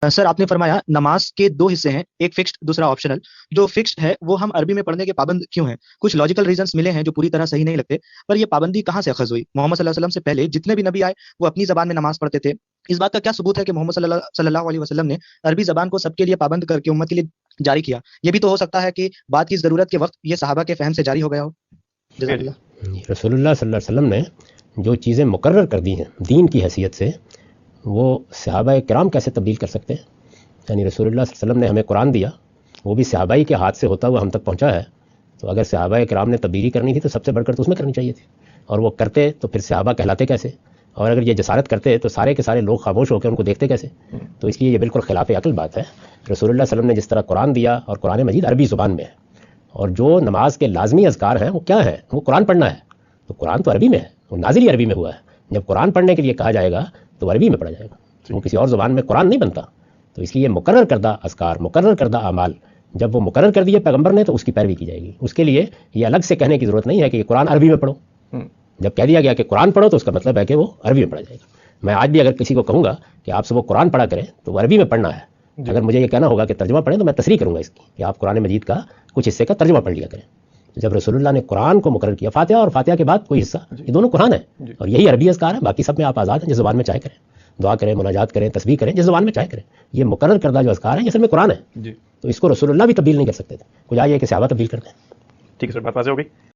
سر آپ نے فرمایا نماز کے دو حصے ہیں، ایک فکسڈ دوسرا آپشنل. جو فکسڈ ہے وہ ہم عربی میں پڑھنے کے پابند کیوں ہیں؟ کچھ لاجیکل ریزنس ملے ہیں جو پوری طرح صحیح نہیں لگتے، پر یہ پابندی کہاں سے اخذ ہوئی؟ محمد صلی اللہ علیہ وسلم سے پہلے جتنے بھی نبی آئے وہ اپنی زبان میں نماز پڑھتے تھے. اس بات کا کیا ثبوت ہے کہ محمد صلی اللہ علیہ وسلم نے عربی زبان کو سب کے لیے پابند کر کے امت کے لیے جاری کیا؟ یہ بھی تو ہو سکتا ہے کہ بات کی ضرورت کے وقت یہ صحابہ کے فہم سے جاری ہو گیا ہو. جزاک اللہ. رسول اللہ صلی اللہ علیہ وسلم نے جو چیزیں مقرر کر دی ہیں دین کی حیثیت سے، وہ صحابہ کرام کیسے تبدیل کر سکتے ہیں؟ یعنی رسول اللہ صلی اللہ علیہ وسلم نے ہمیں قرآن دیا، وہ بھی صحابہ کے ہاتھ سے ہوتا ہوا ہم تک پہنچا ہے. تو اگر صحابہ کرام نے تبدیلی کرنی تھی تو سب سے بڑھ کر تو اس میں کرنی چاہیے تھی، اور وہ کرتے تو پھر صحابہ کہلاتے کیسے؟ اور اگر یہ جسارت کرتے تو سارے کے سارے لوگ خاموش ہو کے ان کو دیکھتے کیسے؟ تو اس لیے یہ بالکل خلاف عقل بات ہے. رسول اللہ صلی اللہ علیہ وسلم نے جس طرح قرآن دیا، اور قرآن مجید عربی زبان میں ہے، اور جو نماز کے لازمی اذکار ہیں وہ کیا ہیں؟ وہ قرآن پڑھنا ہے. تو قرآن تو عربی میں ہے، وہ نازل ہی عربی میں ہوا ہے. جب قرآن پڑھنے کے لیے کہا جائے گا تو عربی میں پڑھا جائے گا، وہ کسی اور زبان میں قرآن نہیں بنتا. تو اس لیے مقرر کردہ اذکار، مقرر کردہ اعمال جب وہ مقرر کر دیے پیغمبر نے تو اس کی پیروی کی جائے گی. اس کے لیے یہ الگ سے کہنے کی ضرورت نہیں ہے کہ یہ قرآن عربی میں پڑھو. جب کہہ دیا گیا کہ قرآن پڑھو تو اس کا مطلب ہے کہ وہ عربی میں پڑھا جائے گا. میں آج بھی اگر کسی کو کہوں گا کہ آپ سے وہ قرآن پڑھا کریں تو وہ عربی میں پڑھنا ہے. اگر مجھے یہ کہنا ہوگا کہ ترجمہ پڑھیں تو میں تصریح کروں گا اس کی کہ آپ قرآن مجید کا کچھ حصے کا ترجمہ پڑھ لیا کریں. جب رسول اللہ نے قرآن کو مقرر کیا، فاتحہ اور فاتحہ کے بعد کوئی حصہ، یہ دونوں قرآن ہے، اور یہی عربی اذکار ہے. باقی سب میں آپ آزاد ہیں، جس زبان میں چاہے کریں، دعا کریں، مناجات کریں، تسبیح کریں، جس زبان میں چاہے کریں. یہ مقرر کردہ جو اذکار ہیں یہ سب میں قرآن ہے. تو اس کو رسول اللہ بھی تبدیل نہیں کر سکتے تھے. کچھ آئیے کہ صحابہ تبدیل کرتے ہیں. ٹھیک ہے سر، بات واضح ہو گئی.